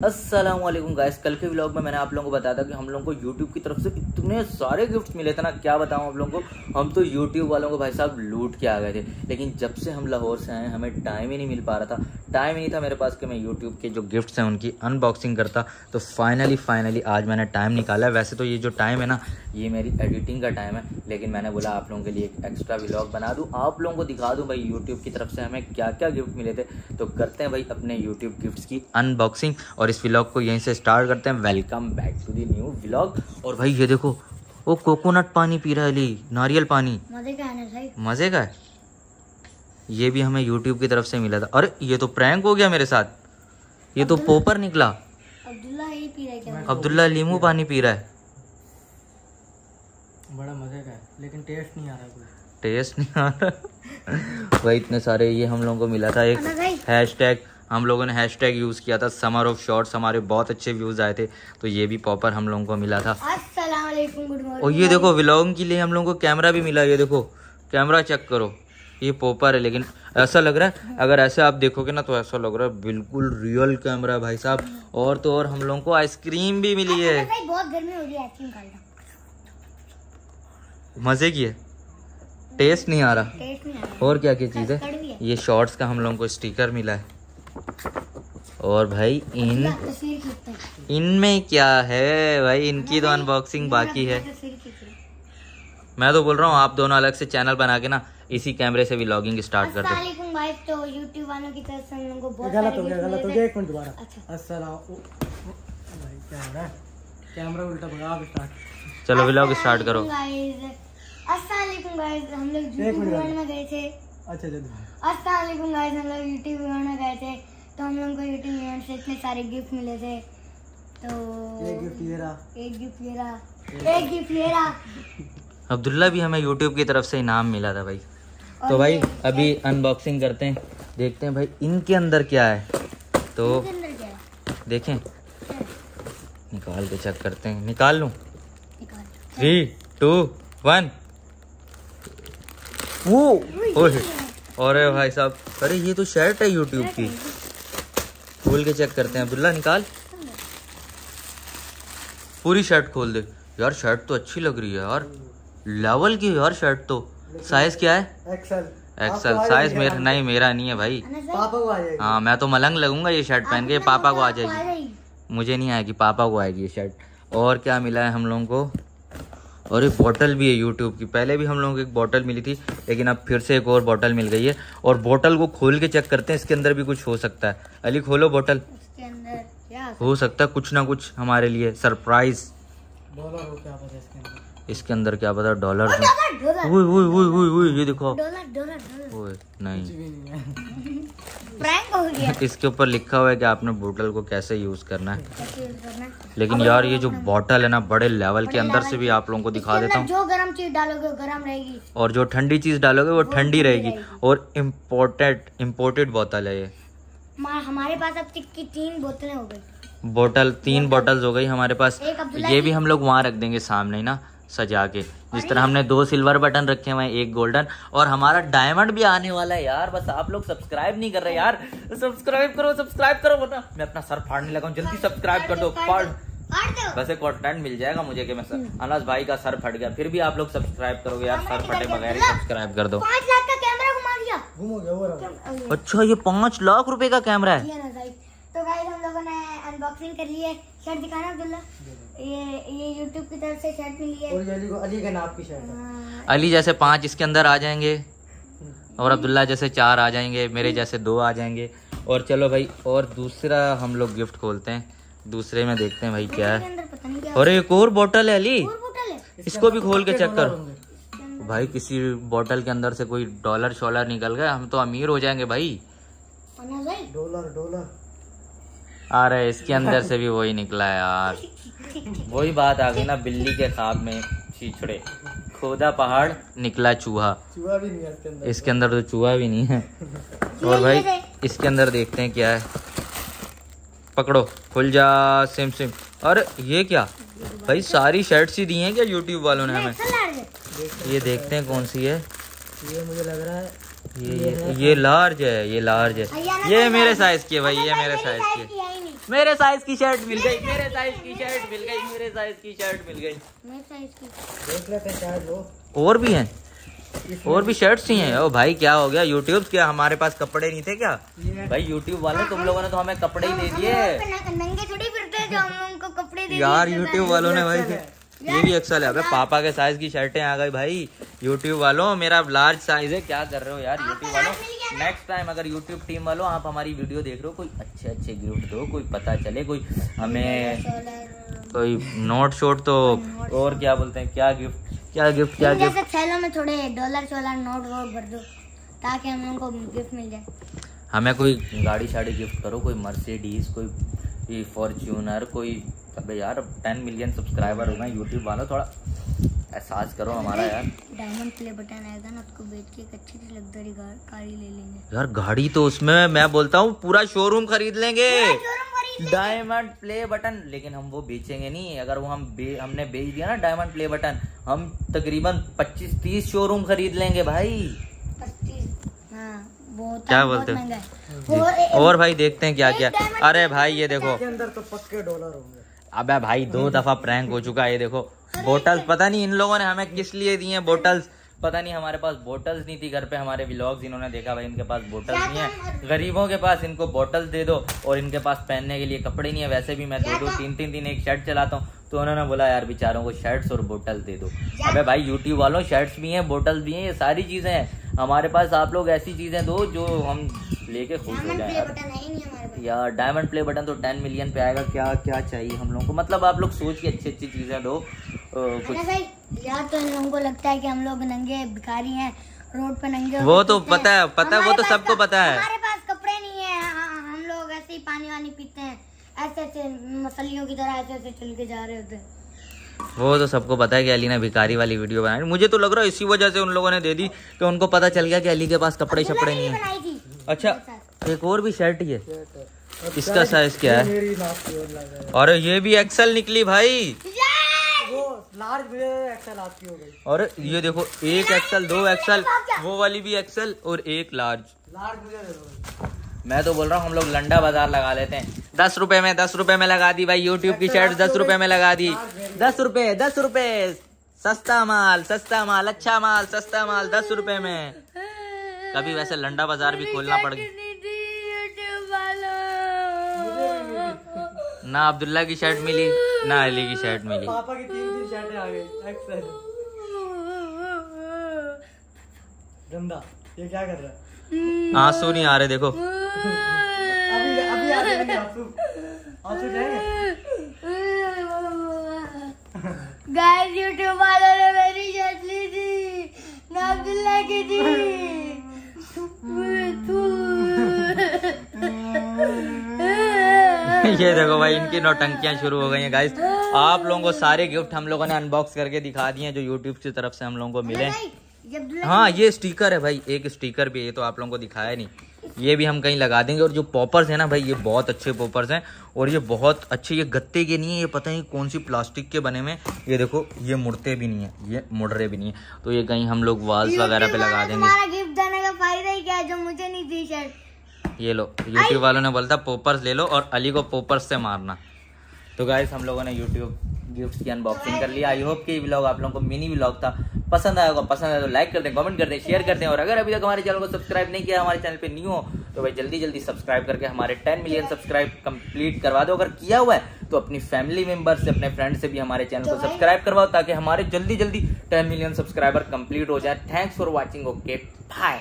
अस्सलाम वालेकुम गाइस। कल के व्लॉग में मैंने आप लोगों को बताया था कि हम लोगों को YouTube की तरफ से इतने सारे गिफ्ट्स मिले थे ना, क्या बताऊं आप लोगों को। हम तो YouTube वालों को भाई साहब लूट के आ गए थे, लेकिन जब से हम लाहौर से आए हमें टाइम ही नहीं मिल पा रहा था। टाइम ही नहीं था मेरे पास कि मैं YouTube के जो गिफ्ट्स हैं उनकी अनबॉक्सिंग करता। तो फाइनली आज मैंने टाइम निकाला है। वैसे तो ये जो टाइम है ना, ये मेरी एडिटिंग का टाइम है, लेकिन मैंने बोला आप लोगों के लिए एक एक्स्ट्रा व्लॉग बना दूं, आप लोगों को दिखा दूं भाई YouTube की तरफ से हमें क्या क्या गिफ्ट मिले थे। तो करते हैं भाई अपने YouTube गिफ्ट्स की अनबॉक्सिंग और इस व्लॉग को यहीं से स्टार्ट करते हैं। Welcome back to the new vlog. और भाई ये देखो, वो कोकोनट पानी पी रहा है अली, नारियल पानी। मजे का है ना भाई? मजे का है। ये भी हमें YouTube की तरफ से मिला था। अरे ये तो प्रैंक हो गया मेरे साथ, ये तो पोपर निकला। अब्दुल्ला ही पी रहा है क्या? अब्दुल्ला लीमू पानी पी रहा है। बड़ा मजे का है, लेकिन टेस्ट नहीं आ रहा कोई। टेस्ट नहीं आ रहा भाई। इतने सारे ये हम लोगों को मिला था। एक हैशटैग हम लोगों ने हैशटैग यूज़ किया था, समर ऑफ शॉर्ट्स। हमारे बहुत अच्छे व्यूज़ आए थे, तो ये भी पॉपर हम लोगों को मिला था। अस्सलाम वालेकुम, गुड मॉर्निंग। और ये देखो व्लॉग के लिए हम लोगों को कैमरा भी मिला। ये देखो कैमरा चेक करो, ये पॉपर है, लेकिन ऐसा लग रहा है, अगर ऐसे आप देखोगे ना तो ऐसा लग रहा है बिल्कुल रियल कैमरा है भाई साहब। और तो और हम लोगों को आइसक्रीम भी मिली है। बहुत गर्मी हो रही है, आइसक्रीम खा लो। मजे की है, टेस्ट नहीं आ रहा। टेस्ट नहीं आ रहा। और क्या क्या चीज़ है। ये शॉर्ट्स का हम लोगों को स्टिकर मिला है। और भाई इनमें क्या है भाई, इनकी तो अनबॉक्सिंग बाकी है। मैं तो बोल रहा हूँ आप दोनों अलग से चैनल बना के ना इसी कैमरे से व्लॉगिंग स्टार्ट कर दो। भाई तो YouTube वालों की तरफ से हम लोगों को बहुत गलत हो गया। एक मिनट दोबारा। अच्छा। अस्सलाम भाई, क्या हो रहा है? कैमरा उल्टा पड़ा। आप स्टार्ट। चलो व्लॉग स्टार्ट करो। अस्सलाम वालेकुम गाइस, हम लोग YouTube में गए थे। अच्छा अस्सलाम वालेकुम गाइस, हम लोग YouTube में गए थे, तो हम लोगों को YouTube इवेंट से इतने सारे गिफ्ट मिले थे। तो एक गिफ्ट ये रहा। अब्दुल्ला भी हमें YouTube की तरफ से इनाम मिला था भाई। तो भाई अभी अनबॉक्सिंग करते हैं, देखते हैं भाई इनके अंदर क्या है। तो देखें, निकाल के चेक करते हैं। निकाल लूं? 3, 2, 1। वो अरे भाई साहब, अरे ये तो शर्ट है YouTube की। खोल के चेक करते हैं। अब्दुल्ला निकाल, पूरी शर्ट खोल दे यार। शर्ट तो अच्छी लग रही है यार, लेवल की यार शर्ट तो। साइज क्या है? XL size. मेरा नहीं है भाई। पापा को आ जाएगी। हाँ मैं तो मलंग लगूंगा ये शर्ट पहन के। पापा को आ जाएगी, मुझे नहीं आएगी, पापा को आएगी ये शर्ट। और क्या मिला है हम लोगों को? और एक बोतल भी है YouTube की। पहले भी हम लोगों को एक बोतल मिली थी, लेकिन अब फिर से एक और बोतल मिल गई है। और बोतल को खोल के चेक करते हैं, इसके अंदर भी कुछ हो सकता है। अली खोलो बोतल, इसके अंदर क्या हो सकता है कुछ ना कुछ हमारे लिए सरप्राइज। डॉलर हो, क्या पता इसके अंदर। इसके अंदर क्या पता डॉलर। डॉलर ये देखो। डॉलर ओए नहीं, कुछ भी नहीं है। प्रैंक हो गया। इसके ऊपर लिखा हुआ है कि आपने बोतल को कैसे यूज करना है। लेकिन यार ये जो बोतल है ना, बड़े लेवल के। अंदर से भी आप लोगों को दिखा देता हूँ। जो गर्म चीज डालोगे वो गर्म रहेगी, और जो ठंडी चीज डालोगे वो ठंडी रहेगी। और इम्पोर्टेड बोतल है ये। हमारे पास अब तक की 3 बोतलें हो गई। बोतल 3 बोतल्स हो गई हमारे पास। एक अब्दुल्ला ये भी हम लोग वहाँ रख देंगे सामने ही ना, सजा के। जिस तरह हमने 2 सिल्वर बटन रखे हुए हैं, 1 गोल्डन, और हमारा डायमंड भी आने वाला है यार। बस आप लोग सब्सक्राइब नहीं कर रहे यार। सब्सक्राइब करो बता। मैं अपना सर फाड़ने लगा हूँ, जल्दी सब्सक्राइब कर दो। वैसे कंटेंट मिल जाएगा मुझे कि मैं अनस भाई का सर फट गया, फिर भी आप लोग सब्सक्राइब करोगे यार। सर फटे बगैर ही सब्सक्राइब कर दो। 5 लाख का कैमरा घुमा दिया। घूम हो गया वो रहा। अच्छा ये 5 लाख रुपए का कैमरा है। तो गाइस हम लोगों ने अनबॉक्सिंग कर ली है। शर्ट दिखाना अब्दुल्ला। ये YouTube की तरफ से शर्ट मिली है। और अली का नाप की शर्ट है। अली जैसे 5 इसके अंदर आ जाएंगे, और अब्दुल्ला जैसे 4 आ जाएंगे, मेरे जैसे 2 आ जाएंगे। और चलो भाई, और दूसरा हम लोग गिफ्ट खोलते हैं। दूसरे में देखते हैं भाई क्या है। और एक और बोतल है अली, इसको भी खोल के चेक कर भाई। किसी बोतल के अंदर से कोई डॉलर शॉलर निकल गया, हम तो अमीर हो जाएंगे भाई। डॉलर अरे इसके अंदर से भी वही निकला है यार। वही बात आ गई ना, बिल्ली के ख्वाब में छीछड़े, खोदा पहाड़ निकला चूहा। चूहा भी नहीं है इसके अंदर। इसके अंदर तो चूहा भी नहीं है। और भाई इसके अंदर देखते हैं क्या है। पकड़ो, खुल जा सिम। अरे ये क्या भाई, सारी शर्ट्स ही दी हैं क्या YouTube वालों ने हमें? ये देखते हैं कौन सी है। ये मुझे लग रहा है ये लार्ज है, ये लार्ज है। ये मेरे साइज की है भाई, ये मेरे साइज की है। मेरे साइज की शर्ट मिल गई, मेरे साइज की शर्ट मिल गई, मेरे साइज की शर्ट मिल गई। मेरे साइज की देख लेते हैं शायद लो। और भी हैं, और भी शर्ट्स ही हैं। ओ भाई क्या हो गया यूट्यूब, क्या हमारे पास कपड़े नहीं थे क्या? भाई यूट्यूब वालों तुम लोगों ने तो हमें कपड़े ही दे दिए नंगे थोड़ी फिरते जो हम उनको कपड़े दे यार। यूट्यूब वालों ने भाई ये भी एक्सल है। पापा के साइज की शर्टें आ गई भाई यूट्यूब वालों। मेरा लार्ज साइज है, क्या कर रहे हो यार यूट्यूब वालों। नेक्स्ट टाइम अगर यूट्यूब टीम वालों आप हमारी वीडियो देख रहे हो, कोई अच्छे अच्छे गिफ्ट दो, कोई पता चले, कोई हमें कोई नोट शोट तो, और क्या बोलते हैं, क्या गिफ्ट क्या गिफ्ट क्या गिफ्ट। जैसे थैलों में थोड़े डॉलर नोट वोट भर दो ताकि हम लोगों को गिफ्ट मिल जाए। हमें कोई गाड़ी शाड़ी गिफ्ट करो, कोई मर्सिडीज, कोई फॉर्च्यूनर, कोई। अबे यार 10 मिलियन सब्सक्राइबर हो गए यूट्यूब वालों, थोड़ा एहसास करो हमारा यार। डायमंड प्ले बटन आएगा ना, उसको बेच के एक अच्छी सी लग्जरी गाड़ी ले लेंगे यार। गाड़ी तो उसमें मैं बोलता हूँ पूरा शोरूम खरीद लेंगे, डायमंड प्ले बटन। लेकिन हम वो बेचेंगे नहीं। अगर वो हमने बेच दिया ना डायमंड प्ले बटन, हम तकरीबन 25-30 शोरूम खरीद लेंगे भाई। 25 क्या बोलते हो? और भाई देखते हैं क्या क्या। अरे भाई ये देखो, अंदर तो पक्के डॉलर होंगे। अबे भाई 2 दफा प्रैंक हो चुका है। ये देखो बोटल्स, पता नहीं इन लोगों ने हमें किस लिए दिए हैं बोटल्स। पता नहीं, हमारे पास बोटल्स नहीं थी घर पे। हमारे व्लॉग्स इन्होंने देखा भाई इनके पास बोटल्स नहीं है। गरीबों के पास इनको बोटल्स दे दो, और इनके पास पहनने के लिए कपड़े नहीं है। वैसे भी मैं 2-2 3-3 दिन एक शर्ट चलाता हूँ, तो उन्होंने बोला यार बेचारों को शर्ट्स और बोटल दे दो। अबे भाई यूट्यूब वालों शर्ट्स भी हैं, बोटल्स भी हैं, ये सारी चीजें हैं हमारे पास। आप लोग ऐसी चीजें दो जो हम लेके खुश हो जाए यार। डायमंड प्ले बटन तो 10 मिलियन पे आएगा। क्या क्या चाहिए हम लोगों को, मतलब आप लोग सोच के अच्छी अच्छी चीजें दो कुछ। यार तो इन लोगों को लगता है कि हम लोग नंगे भिखारी हैं, रोड पे नंगे। वो तो पता है, वो तो सबको पता है। हमारे पास कपड़े नहीं है, हम लोग ऐसे ही पानी वानी पीते हैं, ऐसे ऐसे मछलियों की तरह ऐसे ऐसे चल के जा रहे होते हैं। वो तो सबको पता है कि अली ने भिखारी वाली वीडियो बनाई। मुझे तो लग रहा है इसी वजह से उन लोगों ने दे दी कि उनको पता चल गया कि अली के पास कपड़े शपड़े नहीं है। अच्छा एक और भी शर्ट ही है, इसका साइज क्या है? और ये भी एक्सल निकली भाई। वो लार्ज एक्सल आपकी हो गई। और ये देखो 1 एक्सल 2 एक्सल, वो वाली भी एक्सल और 1 लार्ज। मैं तो बोल रहा हूँ हम लोग लंडा बाजार लगा लेते हैं। 10 रुपए में लगा दी भाई यूट्यूब की शर्ट। 10 रुपए में लगा दी। 10 रुपए सस्ता माल, अच्छा माल, सस्ता माल 10 रुपए में। कभी वैसे लंडा बाजार भी खोलना पड़ गया ना। अब्दुल्ला की शर्ट मिली ना अली की शर्ट मिली। पापा की 3 शर्टें आ गई एक्सल। गंदा, ये क्या कर रहा है? आंसू नहीं आ रहे देखो। अभी आ रहे आंसू जाएंगे। गाइस यूट्यूब वालों ने मेरी शर्ट ली थी, ना अब्दुल्ला की थी। ये देखो भाई इनकी नौटंकियां शुरू हो गई हैं गाइस। आप लोगों को सारे गिफ्ट हम लोगों ने अनबॉक्स करके दिखा दिए हैं जो यूट्यूब की तरफ से हम लोगों को मिले। हाँ ये स्टिकर है भाई, एक स्टिकर भी है, ये तो आप लोगों को दिखाया नहीं। ये भी हम कहीं लगा देंगे। और जो पॉपर्स है ना भाई, ये बहुत अच्छे पॉपर्स हैं और ये बहुत अच्छे, ये गत्ते के नहीं है, ये पता नहीं कौन सी प्लास्टिक के बने हुए। ये देखो ये मुड़ते भी नहीं है, ये मुड़ रहे भी नहीं है। तो ये कहीं हम लोग वाल्स वगैरह पे लगा देंगे। गिफ्ट देने का फायदा ही क्या है जो मुझे नहीं दी शर्ट। ये लो, यूट्यूब वालों ने बोलता पॉपर्स ले लो और अली को पॉपर्स से मारना। तो गाइस हम लोगों ने यूट्यूब गिफ्ट की अनबॉक्सिंग कर लिया। आई होप कि ये व्लॉग आप लोगों को मिनी व्लॉग था पसंद आया होगा। पसंद आया तो लाइक कर दें, कमेंट कर दें, शेयर कर दें। और अगर अभी तक हमारे चैनल को सब्सक्राइब नहीं किया, हमारे चैनल पे न्यू हो तो भाई जल्दी सब्सक्राइब करके हमारे 10 मिलियन सब्सक्राइब कंप्लीट करवा दो। अगर किया हुआ है तो अपनी फैमिली मेंबर से, अपने फ्रेंड से भी हमारे चैनल को सब्सक्राइब करवाओ ताकि हमारे जल्दी 10 मिलियन सब्सक्राइबर कंप्लीट हो जाए। Thanks for watching. Okay bye.